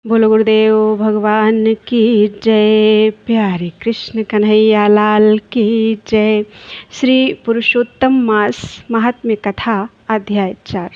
बोलो गुरुदेव भगवान की जय। प्यारे कृष्ण कन्हैया लाल की जय। श्री पुरुषोत्तम मास महात्म्य कथा अध्याय 4।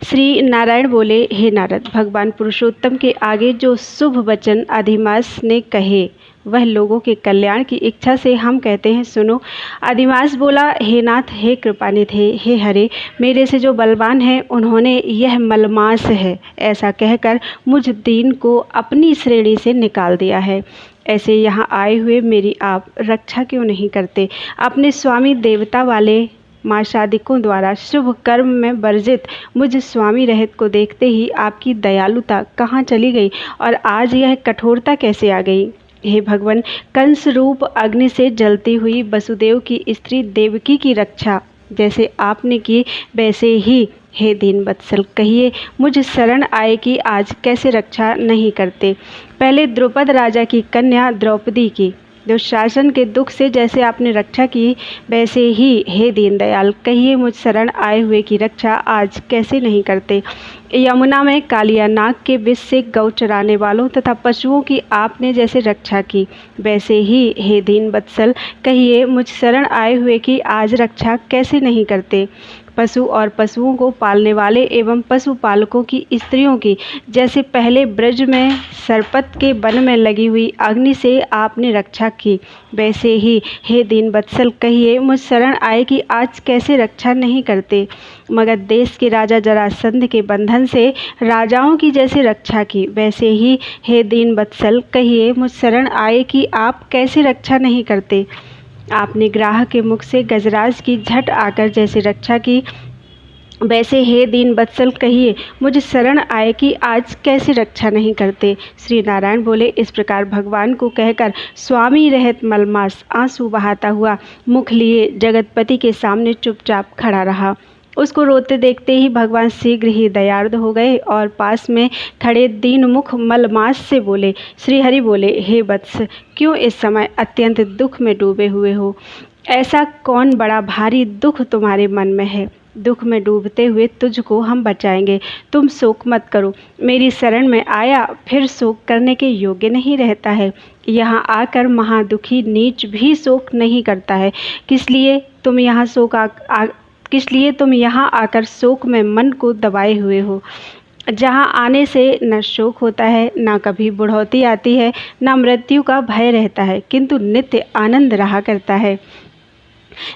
श्री नारायण बोले, हे नारद, भगवान पुरुषोत्तम के आगे जो शुभ वचन अधिमास ने कहे वह लोगों के कल्याण की इच्छा से हम कहते हैं, सुनो। अधिमास बोला, हे नाथ, हे कृपानिधे, हे हरे, मेरे से जो बलवान हैं उन्होंने यह मलमास है ऐसा कहकर मुझ दीन को अपनी श्रेणी से निकाल दिया है। ऐसे यहाँ आए हुए मेरी आप रक्षा क्यों नहीं करते? अपने स्वामी देवता वाले माशादिकों द्वारा शुभ कर्म में वर्जित मुझ स्वामी रहित को देखते ही आपकी दयालुता कहाँ चली गई और आज यह कठोरता कैसे आ गई? हे भगवान, कंस रूप अग्नि से जलती हुई वसुदेव की स्त्री देवकी की रक्षा जैसे आपने की वैसे ही हे दीन वत्सल, कहिए मुझ शरण आए कि आज कैसे रक्षा नहीं करते? पहले द्रुपद राजा की कन्या द्रौपदी की दुशासन के दुख से जैसे आपने रक्षा की वैसे ही हे दीनदयाल, कहिए मुझ शरण आए हुए की रक्षा आज कैसे नहीं करते? यमुना में कालिया नाग के विष से गौ चराने वालों तथा पशुओं की आपने जैसे रक्षा की वैसे ही हे दीन वत्सल, कहिए मुझ शरण आए हुए की आज रक्षा कैसे नहीं करते? पशु और पशुओं को पालने वाले एवं पशुपालकों की स्त्रियों की जैसे पहले ब्रज में सरपत के वन में लगी हुई अग्नि से आपने रक्षा की वैसे ही हे दीन वत्सल, कहिए मुझ शरण आए कि आज कैसे रक्षा नहीं करते? मगध देश के राजा जरासंध के बंधन से राजाओं की जैसे रक्षा की वैसे ही हे दीन वत्सल, कहिए मुझ शरण आए कि आप कैसे रक्षा नहीं करते? आपने ग्राह के मुख से गजराज की झट आकर जैसे रक्षा की वैसे हे दीन वत्सल, कहिए मुझ शरण आए कि आज कैसे रक्षा नहीं करते? श्री नारायण बोले, इस प्रकार भगवान को कहकर स्वामी रहित मलमास आंसू बहाता हुआ मुख लिए जगतपति के सामने चुपचाप खड़ा रहा। उसको रोते देखते ही भगवान शीघ्र ही दयार्द हो गए और पास में खड़े दीन मुख मलमास से बोले, श्री हरि बोले, हे वत्स, क्यों इस समय अत्यंत दुख में डूबे हुए हो? ऐसा कौन बड़ा भारी दुख तुम्हारे मन में है? दुख में डूबते हुए तुझको हम बचाएंगे, तुम शोक मत करो। मेरी शरण में आया फिर शोक करने के योग्य नहीं रहता है। यहाँ आकर महादुखी नीच भी शोक नहीं करता है। किस लिए तुम यहाँ आकर शोक में मन को दबाए हुए हो? जहाँ आने से न शोक होता है, न कभी बुढ़ौती आती है, न मृत्यु का भय रहता है, किंतु नित्य आनंद रहा करता है।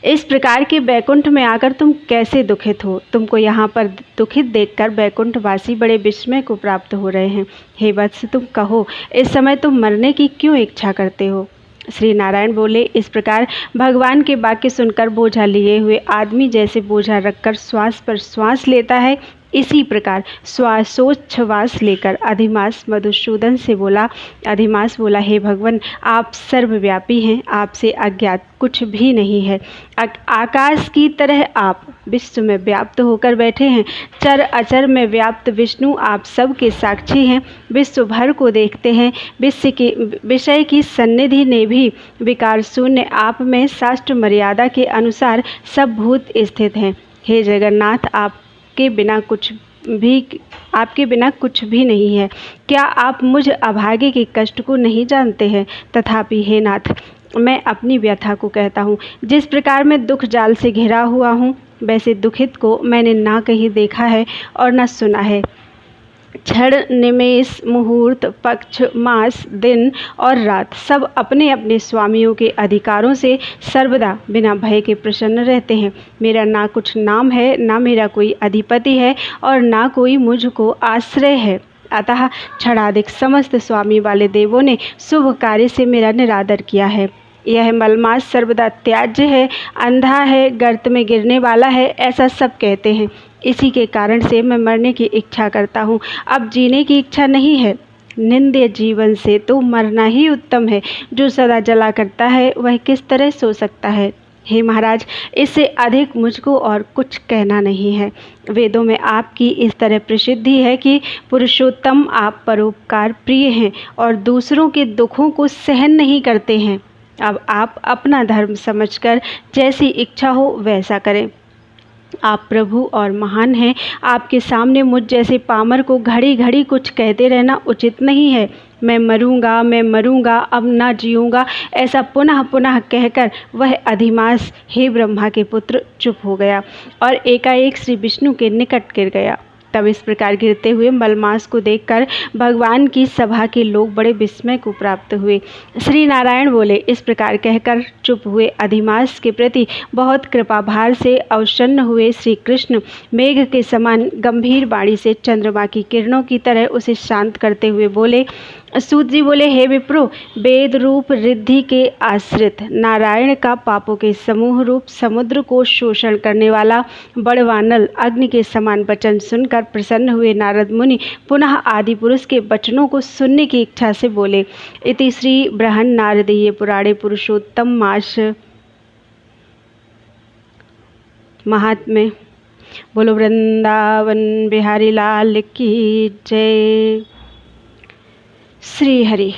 इस प्रकार के बैकुंठ में आकर तुम कैसे दुखित हो? तुमको यहाँ पर दुखित देखकर बैकुंठवासी बड़े विस्मय को प्राप्त हो रहे हैं। हे वत्स, तुम कहो, इस समय तुम मरने की क्यों इच्छा करते हो? श्री नारायण बोले, इस प्रकार भगवान के वाक्य सुनकर बोझा लिए हुए आदमी जैसे बोझा रखकर श्वास पर श्वास लेता है, इसी प्रकार श्वासोच्छ्वास लेकर अधिमास मधुसूदन से बोला। अधिमास बोला, हे भगवान, आप सर्वव्यापी हैं, आपसे अज्ञात कुछ भी नहीं है। आकाश की तरह आप विश्व में व्याप्त होकर बैठे हैं। चर अचर में व्याप्त विष्णु आप सबके साक्षी हैं, विश्व भर को देखते हैं। विषय की सन्निधि ने भी विकार शून्य आप में शास्त्र मर्यादा के अनुसार सब भूत स्थित हैं। हे जगन्नाथ, आपके बिना कुछ भी नहीं है। क्या आप मुझ अभागे के कष्ट को नहीं जानते हैं? तथापि हे नाथ, मैं अपनी व्यथा को कहता हूँ। जिस प्रकार मैं दुख जाल से घिरा हुआ हूँ वैसे दुखित को मैंने ना कहीं देखा है और न सुना है। क्षण निमेष मुहूर्त पक्ष मास दिन और रात सब अपने अपने स्वामियों के अधिकारों से सर्वदा बिना भय के प्रसन्न रहते हैं। मेरा ना कुछ नाम है, ना मेरा कोई अधिपति है और ना कोई मुझको आश्रय है। अतः क्षणाधिक समस्त स्वामी वाले देवों ने शुभ कार्य से मेरा निरादर किया है। यह मलमास सर्वदा त्याज्य है, अंधा है, गर्त में गिरने वाला है, ऐसा सब कहते हैं। इसी के कारण से मैं मरने की इच्छा करता हूँ, अब जीने की इच्छा नहीं है। निंद्य जीवन से तो मरना ही उत्तम है। जो सदा जला करता है वह किस तरह सो सकता है? हे महाराज, इससे अधिक मुझको और कुछ कहना नहीं है। वेदों में आपकी इस तरह प्रसिद्धि है कि पुरुषोत्तम आप परोपकार प्रिय हैं और दूसरों के दुखों को सहन नहीं करते हैं। अब आप अपना धर्म समझकर जैसी इच्छा हो वैसा करें। आप प्रभु और महान हैं। आपके सामने मुझ जैसे पामर को घड़ी घड़ी कुछ कहते रहना उचित नहीं है। मैं मरूंगा, अब ना जीऊँगा, ऐसा पुनः पुनः कहकर वह अधिमास हे ब्रह्मा के पुत्र चुप हो गया और एकाएक श्री विष्णु के निकट गिर गया। तब इस प्रकार गिरते हुए मलमास को देखकर भगवान की सभा के लोग बड़े विस्मय को प्राप्त हुए। श्री नारायण बोले, इस प्रकार कहकर चुप हुए अधिमास के प्रति बहुत कृपाभार से अवसन्न हुए श्री कृष्ण मेघ के समान गंभीर वाणी से चंद्रमा की किरणों की तरह उसे शांत करते हुए बोले। सूत जी बोले, हे विप्रो, वेद रूप रिद्धि के आश्रित नारायण का पापों के समूह रूप समुद्र को शोषण करने वाला बड़वानल अग्नि के समान वचन सुनकर प्रसन्न हुए नारद मुनि पुनः आदि पुरुष के वचनों को सुनने की इच्छा से बोले। इति श्री बृहन नारदीय पुराणे पुरुषोत्तम मास महात्म्य। बोलो वृंदावन बिहारी लाल की जय। श्री हरि।